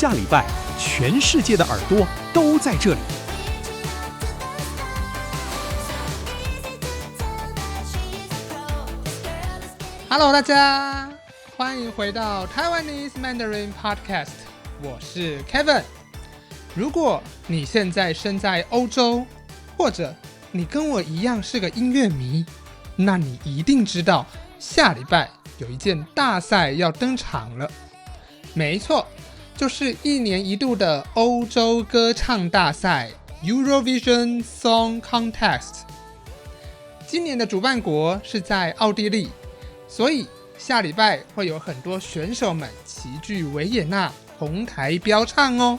下礼拜全世界的耳朵都在这里。Hello， 大家欢迎回到 Taiwanese Mandarin Podcast， 我是 Kevin。如果你现在身在欧洲，或者你跟我一样是个音乐迷，那你一定知道下礼拜有一件大赛要登场了。没错，就是一年一度的欧洲歌唱大赛 Eurovision Song Contest。 今年的主办国是在奥地利，所以下礼拜会有很多选手们齐聚维也纳同台飙唱哦。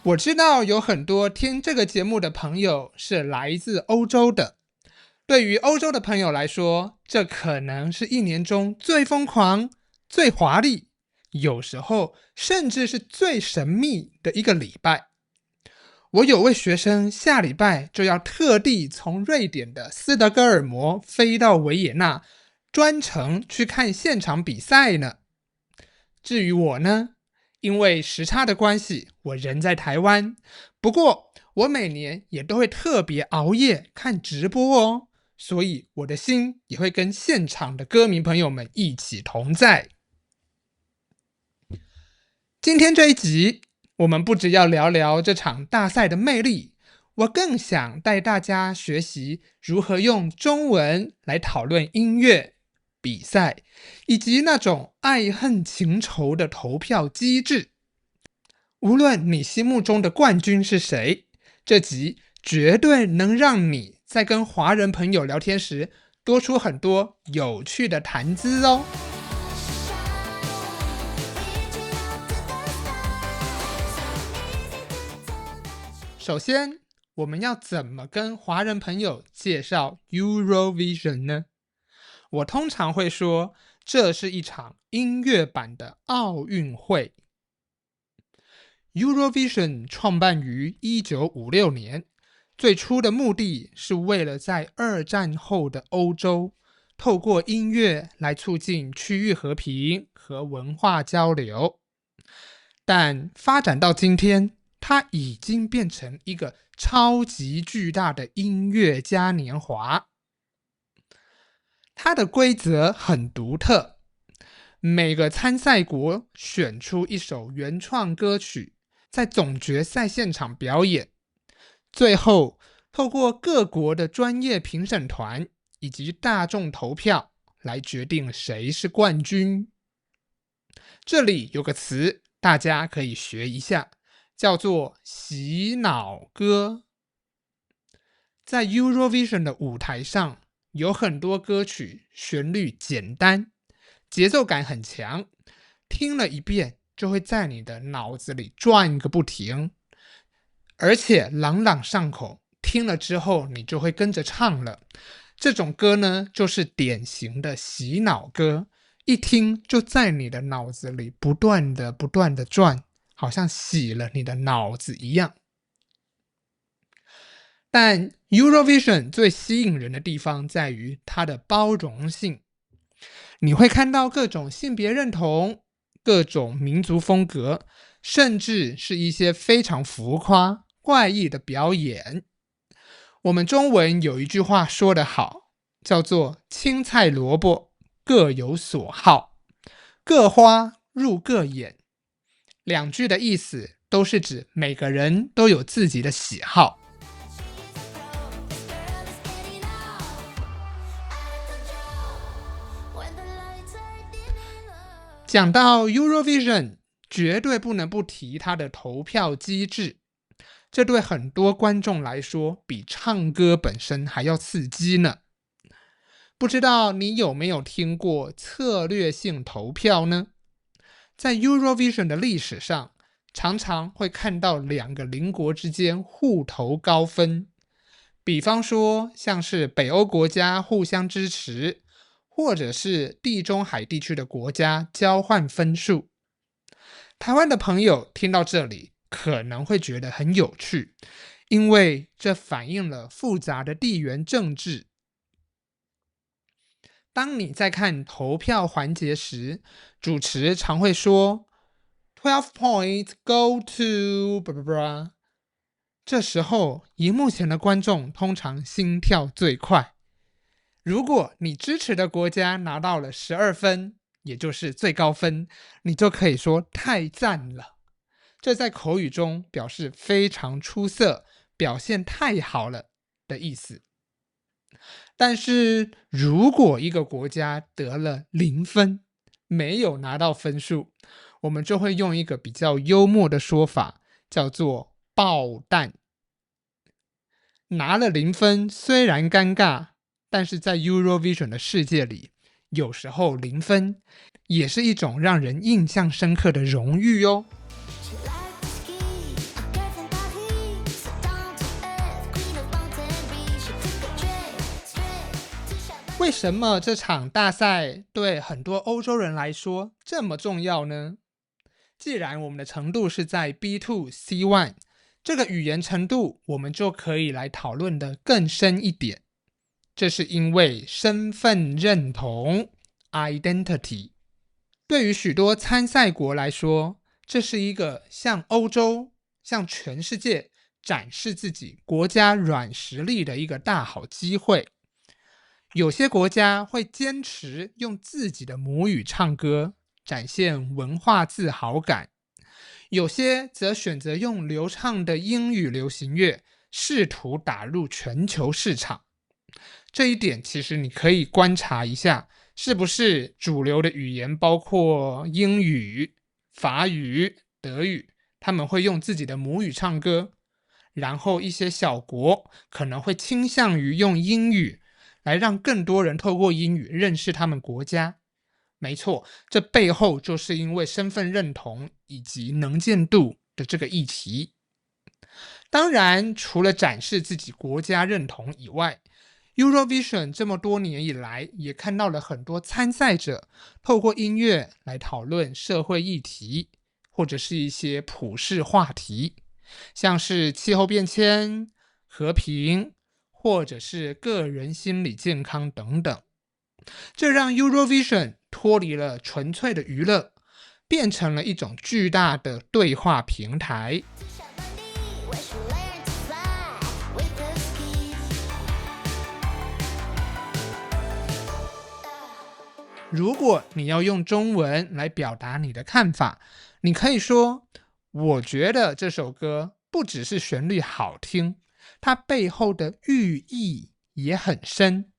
我知道有很多听这个节目的朋友是来自欧洲的，对于欧洲的朋友来说，这可能是一年中最疯狂、最华丽，有时候甚至是最神秘的一个礼拜。我有位学生下礼拜就要特地从瑞典的斯德哥尔摩飞到维也纳，专程去看现场比赛呢。至于我呢，因为时差的关系，我人在台湾，不过我每年也都会特别熬夜看直播哦，所以我的心也会跟现场的歌迷朋友们一起同在。今天这一集，我们不只要聊聊这场大赛的魅力，我更想带大家学习如何用中文来讨论音乐、比赛，以及那种爱恨情仇的投票机制。无论你心目中的冠军是谁，这集绝对能让你在跟华人朋友聊天时多出很多有趣的谈资哦。首先，我们要怎么跟华人朋友介绍 Eurovision 呢？我通常会说，这是一场音乐版的奥运会。Eurovision 创办于1956年，最初的目的是为了在二战后的欧洲，透过音乐来促进区域和平和文化交流。但发展到今天，它已经变成一个超级巨大的音乐嘉年华。它的规则很独特，每个参赛国选出一首原创歌曲，在总决赛现场表演，最后透过各国的专业评审团以及大众投票来决定谁是冠军。这里有个词大家可以学一下，叫做洗脑歌。在 Eurovision 的舞台上，有很多歌曲旋律简单，节奏感很强，听了一遍就会在你的脑子里转个不停，而且朗朗上口，听了之后你就会跟着唱了。这种歌呢，就是典型的洗脑歌，一听就在你的脑子里不断的转，好像洗了你的脑子一样。但 Eurovision 最吸引人的地方在于它的包容性，你会看到各种性别认同、各种民族风格，甚至是一些非常浮夸、怪异的表演。我们中文有一句话说得好，叫做青菜萝卜各有所好，各花入各眼。两句的意思都是指每个人都有自己的喜好。讲到 Eurovision， 绝对不能不提它的投票机制，这对很多观众来说比唱歌本身还要刺激呢。不知道你有没有听过策略性投票呢？在 Eurovision 的历史上，常常会看到两个邻国之间互投高分，比方说像是北欧国家互相支持，或者是地中海地区的国家交换分数。台湾的朋友听到这里可能会觉得很有趣，因为这反映了复杂的地缘政治，当你在看投票环节时，主持常会说 "12 points go to"， 这时候荧幕前的观众通常心跳最快。如果你支持的国家拿到了12分，也就是最高分，你就可以说太赞了。这在口语中表示非常出色，表现太好了的意思。但是如果一个国家得了0分，没有拿到分数，我们就会用一个比较幽默的说法，叫做爆弹。拿了0分虽然尴尬，但是在 Eurovision 的世界里，有时候0分也是一种让人印象深刻的荣誉哦。为什么这场大赛对很多欧洲人来说这么重要呢？既然我们的程度是在 B2、C1， 这个语言程度我们就可以来讨论的更深一点。这是因为身份认同 identity。 对于许多参赛国来说，这是一个向欧洲、向全世界展示自己国家软实力的一个大好机会。有些国家会坚持用自己的母语唱歌，展现文化自豪感；有些则选择用流畅的英语流行乐，试图打入全球市场。这一点其实你可以观察一下，是不是主流的语言包括英语、法语、德语，他们会用自己的母语唱歌，然后一些小国可能会倾向于用英语来让更多人透过英语认识他们国家。没错，这背后就是因为身份认同以及能见度的这个议题。当然，除了展示自己国家认同以外， Eurovision 这么多年以来也看到了很多参赛者透过音乐来讨论社会议题，或者是一些普世话题，像是气候变迁、和平，或者是个人心理健康等等。这让 Eurovision 脱离了纯粹的娱乐，变成了一种巨大的对话平台。如果你要用中文来表达你的看法，你可以说，我觉得这首歌不只是旋律好听，它背后的寓意也很深。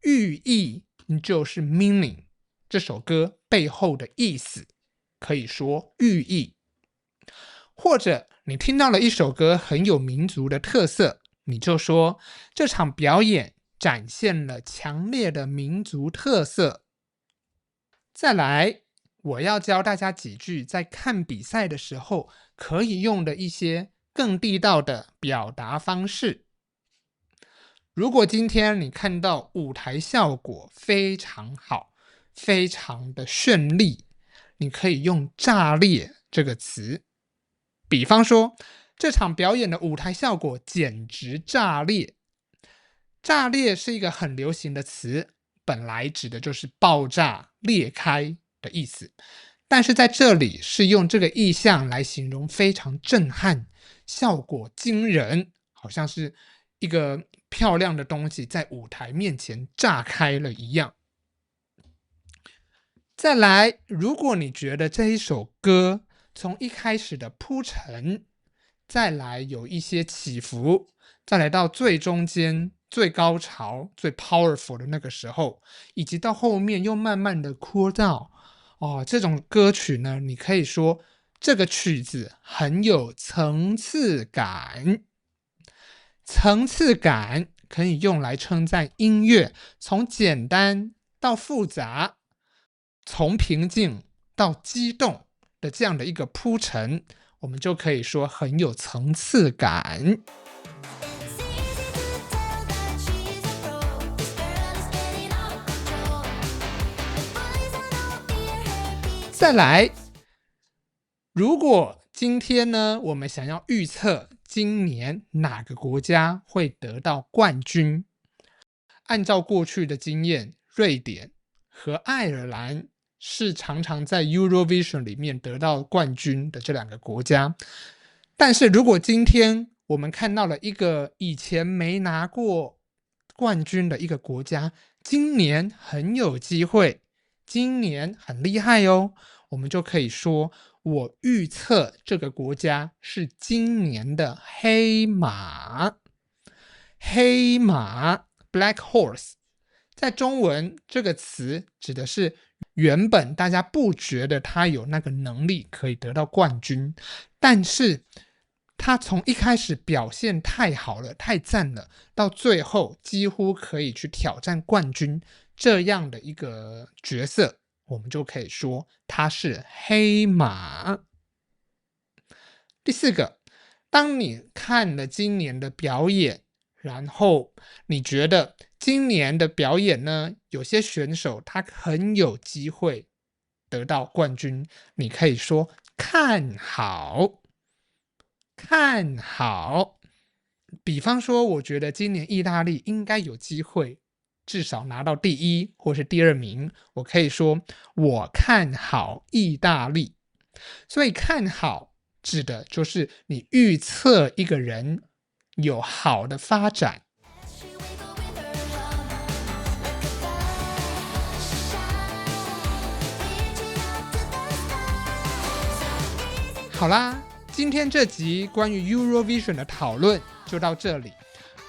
寓意就是 meaning， 这首歌背后的意思，可以说寓意。或者你听到了一首歌很有民族的特色，你就说这场表演展现了强烈的民族特色。再来，我要教大家几句在看比赛的时候可以用的一些更地道的表达方式。如果今天你看到舞台效果非常好，非常的绚丽，你可以用炸裂这个词。比方说，这场表演的舞台效果简直炸裂。炸裂是一个很流行的词，本来指的就是爆炸、裂开的意思，但是在这里是用这个意象来形容非常震撼，效果惊人，好像是一个漂亮的东西在舞台面前炸开了一样。再来，如果你觉得这一首歌从一开始的铺陈，再来有一些起伏，再来到最中间最高潮最 powerful 的那个时候，以及到后面又慢慢的cool down，这种歌曲呢，你可以说这个曲子很有层次感。层次感可以用来称赞音乐从简单到复杂，从平静到激动的这样的一个铺陈，我们就可以说很有层次感。再来，如果今天呢，我们想要预测今年哪个国家会得到冠军，按照过去的经验，瑞典和爱尔兰是常常在 Eurovision 里面得到冠军的这2个国家。但是如果今天我们看到了一个以前没拿过冠军的一个国家，今年很有机会，今年很厉害哦，我们就可以说我预测这个国家是今年的黑马。黑马 Black Horse 在中文这个词指的是原本大家不觉得他有那个能力可以得到冠军，但是他从一开始表现太好了，太赞了，到最后几乎可以去挑战冠军这样的一个角色，我们就可以说他是黑马。第4个，当你看了今年的表演，然后你觉得今年的表演呢，有些选手他很有机会得到冠军，你可以说看好。看好，比方说我觉得今年意大利应该有机会至少拿到第1或是第2名，我可以说我看好意大利。所以看好指的就是你预测一个人有好的发展。好啦，今天这集关于 Eurovision 的讨论就到这里。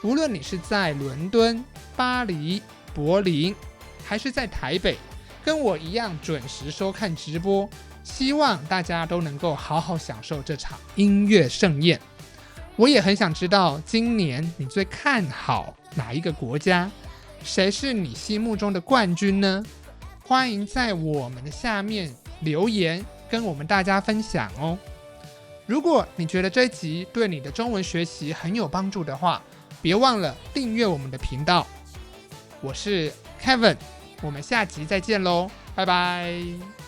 无论你是在伦敦、巴黎、柏林，还是在台北，跟我一样准时收看直播，希望大家都能够好好享受这场音乐盛宴。我也很想知道今年你最看好哪一个国家，谁是你心目中的冠军呢？欢迎在我们的下面留言跟我们大家分享哦。如果你觉得这一集对你的中文学习很有帮助的话，别忘了订阅我们的频道。我是 Kevin，我们下集再见喽，拜拜。